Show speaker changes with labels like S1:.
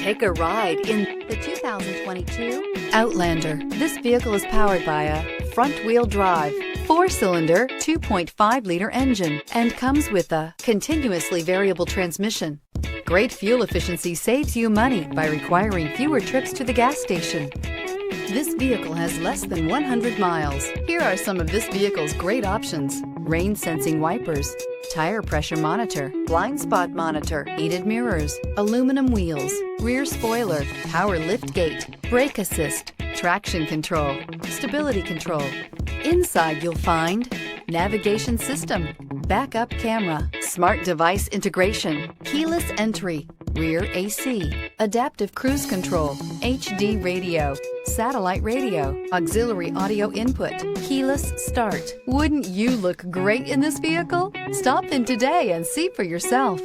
S1: Take a ride in the 2022 Outlander. This vehicle is powered by a front-wheel drive, 4-cylinder, 2.5-liter engine, and comes with a continuously variable transmission. Great fuel efficiency saves you money by requiring fewer trips to the gas station. This vehicle has less than 100 miles. Here are some of this vehicle's great options: rain-sensing wipers, tire pressure monitor, blind spot monitor, heated mirrors, aluminum wheels, rear spoiler, power liftgate, brake assist, traction control, stability control. Inside you'll find navigation system, backup camera, smart device integration, keyless entry, rear AC, adaptive cruise control, HD radio, satellite radio, auxiliary audio input, keyless start. Wouldn't you look great in this vehicle? Stop in today and see for yourself.